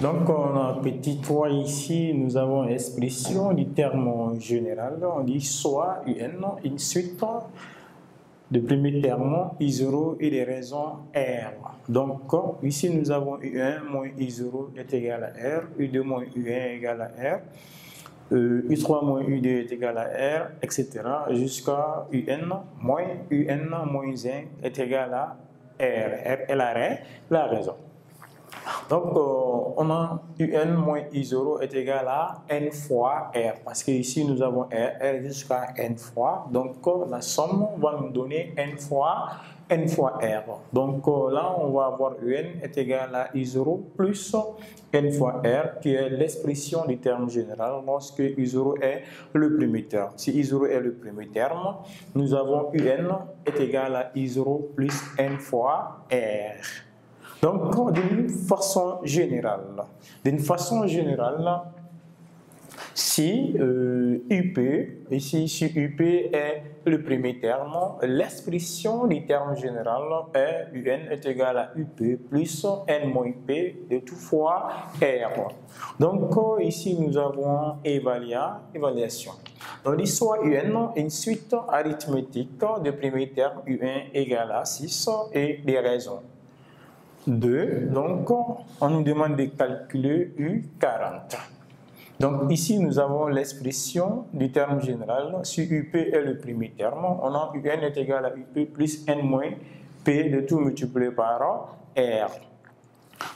Donc, on a petit 3 ici, nous avons l'expression du terme général. On dit soit UN, une suite de premier terme I0 et des raisons R. Donc, ici, nous avons U1 moins I0 est égal à R, U2 moins U1 est égal à R, U3 moins U2 est égal à R, etc. jusqu'à UN moins moins 1 est égal à R. R est la raison. Donc, on a UN moins I0 est égal à N fois R, parce que ici nous avons R jusqu'à N fois, donc la somme va nous donner N fois R. Donc là, on va avoir UN est égal à I0 plus N fois R, qui est l'expression du terme général lorsque I0 est le premier terme. Si I0 est le premier terme, nous avons UN est égal à I0 plus N fois R. Donc, d'une façon générale, si UP, ici UP est le premier terme, l'expression du terme général est UN est égal à UP plus N moins P de tout fois R. Donc, ici nous avons évaluation. Donc, soit UN, une suite arithmétique de premier terme UN égale à 6 et des raisons. 2, donc on nous demande de calculer U40. Donc ici nous avons l'expression du terme général. Si UP est le premier terme, on a UN est égal à UP plus N moins P de tout multiplié par R.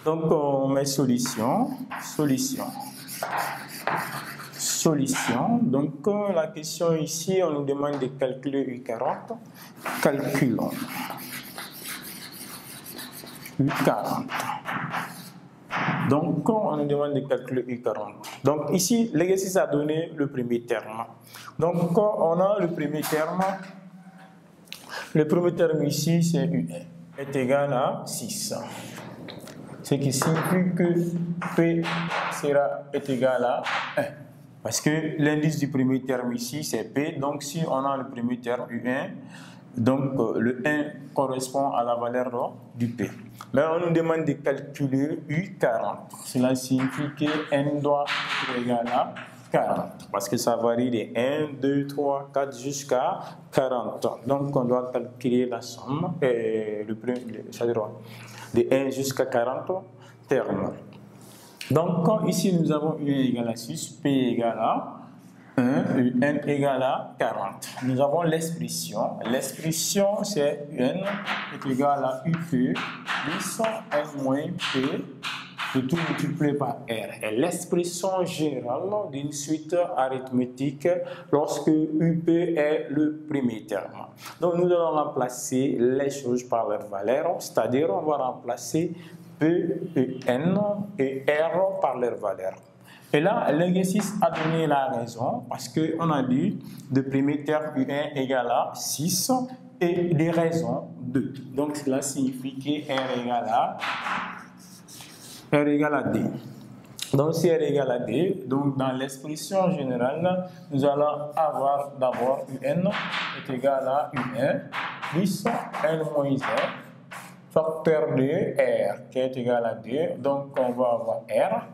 Donc on met solution. Donc la question ici, on nous demande de calculer U40. Calculons. U40. Donc, on nous demande de calculer U40. Donc, ici, l'exercice a donné le premier terme. Donc, on a le premier terme. Le premier terme ici, c'est U1 est égal à 6. Ce qui signifie que P est égal à 1. Parce que l'indice du premier terme ici, c'est P. Donc, si on a le premier terme U1, donc le 1 correspond à la valeur du P. Mais on nous demande de calculer U40. Cela signifie que N doit être égal à 40. Parce que ça varie de 1, 2, 3, 4 jusqu'à 40. Donc on doit calculer la somme, de 1 jusqu'à 40 termes. Donc ici nous avons U égale à 6, P égale à 1, UN égale à 40. Nous avons l'expression. L'expression, c'est UN est égal à UP plus N moins P de tout multiplié par R. Et l'expression générale d'une suite arithmétique lorsque UP est le premier terme. Donc nous allons remplacer les choses par leur valeur, c'est-à-dire on va remplacer P, N et R par leur valeur. Et là, l'exercice a donné la raison parce qu'on a dit le premier terme U1 égale à 6 et des raisons 2. Donc cela signifie que R égale à D. Donc si R égale à D, donc dans l'expression générale, nous allons avoir d'abord UN est égal à U1 plus N moins 1 facteur de R qui est égal à 2. Donc on va avoir R.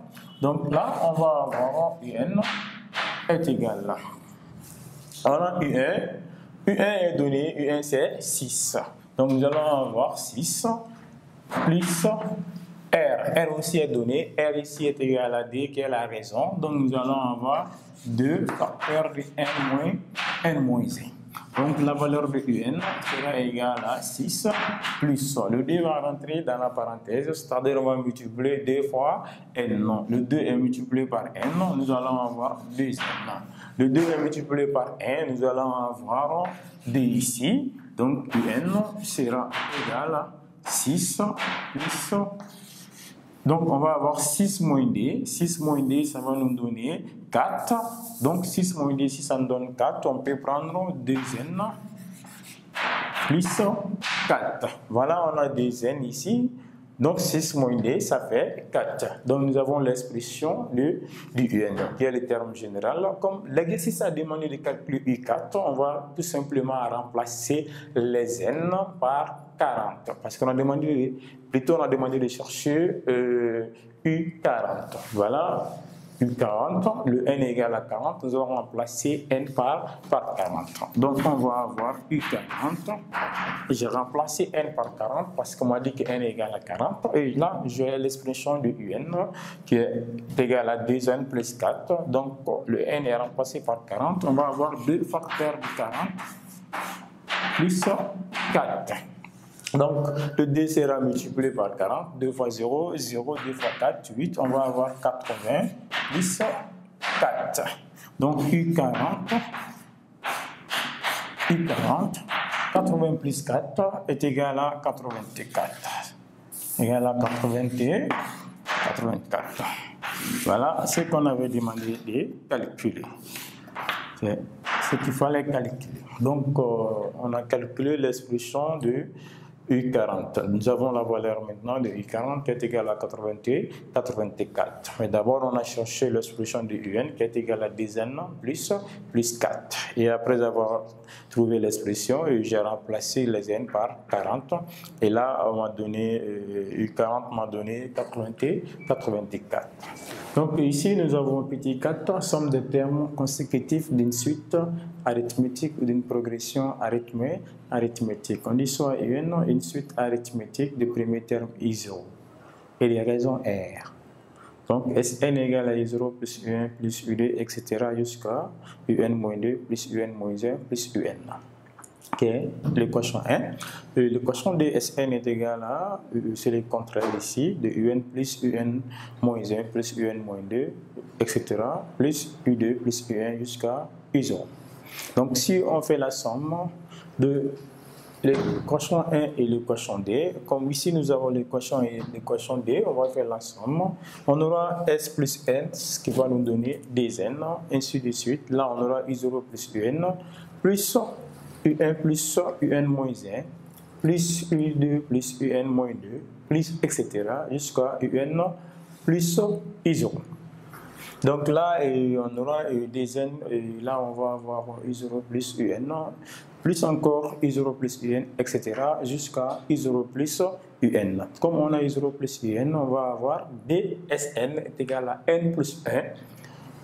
Donc là, on va avoir UN est égal à. On a UN. UN est donné, UN c'est 6. Donc nous allons avoir 6 plus R. R aussi est donné, R ici est égal à D qui est la raison. Donc nous allons avoir 2 facteur de N moins 1. Donc la valeur de UN sera égale à 6 plus le 2 va rentrer dans la parenthèse, c'est-à-dire on va multiplier 2 fois N. Le 2 est multiplié par N, nous allons avoir 2N. Le 2 est multiplié par N, nous allons avoir D ici. Donc UN sera égal à 6 plus. Donc on va avoir 6 moins D. 6 moins D, ça va nous donner 4. Donc 6 moins D, si ça nous donne 4, on peut prendre 2N plus 4. Voilà, on a 2N ici. Donc 6 moins D, ça fait 4. Donc nous avons l'expression du UN, qui est le terme général. Comme l'exercice a demandé de calculer U4, on va tout simplement remplacer les N par 40. Parce qu'on a demandé, plutôt on a demandé de chercher U40. Voilà. U40, le n égale à 40, nous allons remplacer n par 40. Donc on va avoir U40, j'ai remplacé n par 40 parce qu'on m'a dit que n égale à 40, et là j'ai l'expression de un qui est égale à 2n plus 4, donc le n est remplacé par 40, on va avoir 2 facteurs de 40 plus 4. Donc, le 2 sera multiplié par 40, 2 fois 0, 0, 2 fois 4, 8. On va avoir 80 plus 4. Donc, U40, 80 plus 4 est égal à 84. Égal à 84. Voilà ce qu'on avait demandé de calculer. C'est ce qu'il fallait calculer. Donc, on a calculé l'expression de U40. Nous avons la valeur maintenant de U40 qui est égale à 84. Mais d'abord, on a cherché l'expression de UN qui est égale à 2n plus 4. Et après avoir trouvé l'expression, j'ai remplacé les n par 40. Et là, on m'a donné, U40 m'a donné 84. Donc ici, nous avons petit 4, somme des termes consécutifs d'une suite arithmétique ou d'une progression arithmétique. On dit soit une suite arithmétique du premier terme I0 et les raisons R. Donc Sn égale à I0 plus Un plus U2, etc. jusqu'à Un-2 plus Un-1 plus Un. Ok, le quotient 1. Le quotient de Sn est égal à, c'est le contraire ici, de Un plus Un-1 plus Un-2, etc. plus U2 plus U1 jusqu'à U0. Donc si on fait la somme de le quotient 1 et le quotient D, comme ici nous avons le quotient et le quotient D, on va faire la somme. On aura S plus N, ce qui va nous donner 2n, ainsi de suite. Là on aura U0 plus Un, plus U1 plus Un-1, plus U2 plus Un-2, plus etc. jusqu'à Un plus U0. Donc là, on aura des n, et là on va avoir U0 plus Un, plus encore U0 plus Un, etc. jusqu'à U0 plus Un. Comme on a U0 plus Un, on va avoir dsn est égal à n plus 1,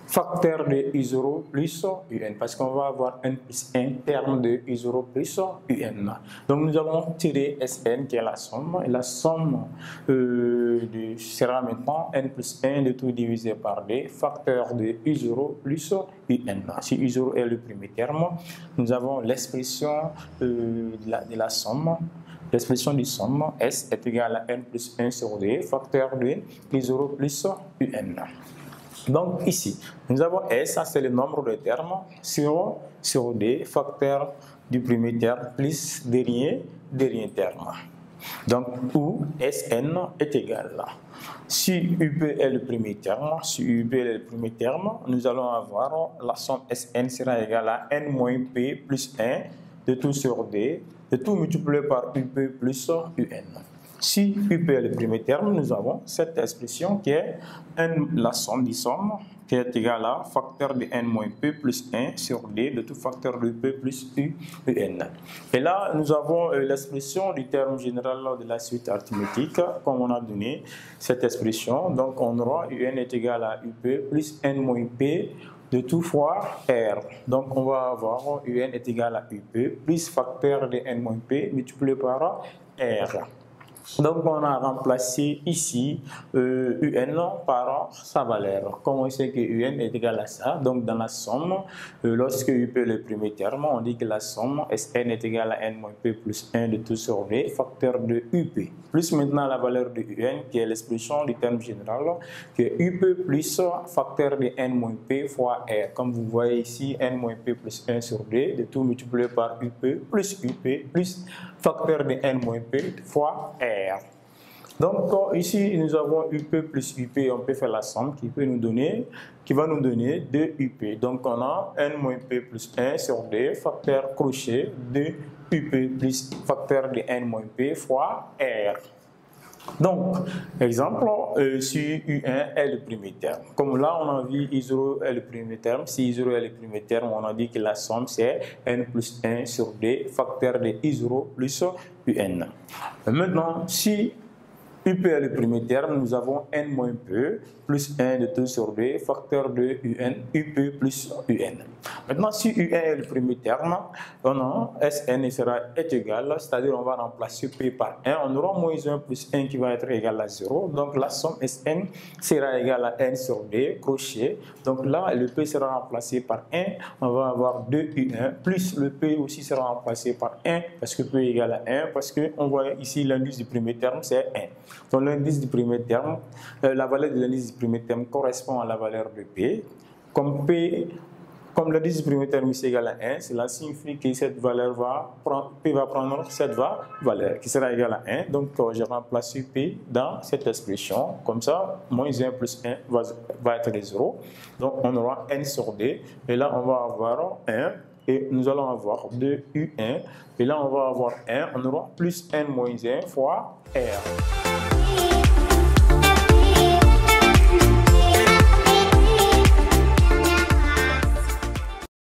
facteur de U0 plus Un, parce qu'on va avoir n plus 1 terme de U0 plus Un. Donc nous avons tiré Sn qui est la somme, et la somme sera maintenant n plus 1 de tout divisé par d, facteur de U0 plus Un. Si U0 est le premier terme, nous avons l'expression de la somme. L'expression du somme S est égale à n plus 1 sur d, facteur de U0 plus Un. Donc ici, nous avons S, ça c'est le nombre de termes, sur D, facteur du premier terme, plus dernier terme. Donc, où Sn est égal à. Si UP est le premier terme, nous allons avoir la somme Sn sera égale à n moins P plus 1 de tout sur D, de tout multiplié par UP plus Un. Si UP est le premier terme, nous avons cette expression qui est la somme des sommes, qui est égale à facteur de n moins p plus 1 sur d de tout facteur de p plus un. Et là, nous avons l'expression du terme général de la suite arithmétique, comme on a donné cette expression. Donc, on aura un est égal à up plus n moins p de tout fois R. Donc, on va avoir un est égal à up plus facteur de n moins p multiplié par R. Donc, on a remplacé ici UN par sa valeur. Comme on sait que UN est égal à ça, donc dans la somme, lorsque UP est le premier terme, on dit que la somme SN est égale à N moins P plus 1 de tout sur V, facteur de UP. Plus maintenant la valeur de UN, qui est l'expression du terme général, qui est UP plus facteur de N moins P fois R. Comme vous voyez ici, N moins P plus 1 sur D, de tout multiplié par UP plus facteur de N moins P fois R. Donc ici nous avons UP plus UP, on peut faire la somme qui va nous donner 2 UP. Donc on a N moins P plus 1 sur D, facteur crochet de UP plus facteur de N moins P fois R. Donc, exemple, si U1 est le premier terme. Comme là, on a vu I0 est le premier terme. Si I0 est le premier terme, on a dit que la somme c'est N plus 1 sur D, facteur de I0 plus UN. Maintenant, si UP est le premier terme, nous avons n moins P plus 1 de 2 sur B, facteur de UN, UP plus UN. Maintenant, si UN est le premier terme, Sn est égal, c'est-à-dire on va remplacer P par 1, on aura moins 1 plus 1 qui va être égal à 0. Donc la somme Sn sera égale à n sur B, crochet. Donc là, le P sera remplacé par 1, on va avoir 2UN, plus le P aussi sera remplacé par 1, parce que P est égal à 1, parce qu'on voit ici l'indice du premier terme, c'est 1. Donc l'indice du premier terme, la valeur de l'indice du premier terme correspond à la valeur de P. Comme l'indice du premier terme est égal à 1, cela signifie que cette valeur P va prendre cette valeur qui sera égale à 1. Donc je remplace P dans cette expression. Comme ça, moins 1 plus 1 va être 0. Donc on aura n sur D. Et là, on va avoir 1. Et nous allons avoir 2UN. Et là, on va avoir 1. On aura plus n moins 1 fois R.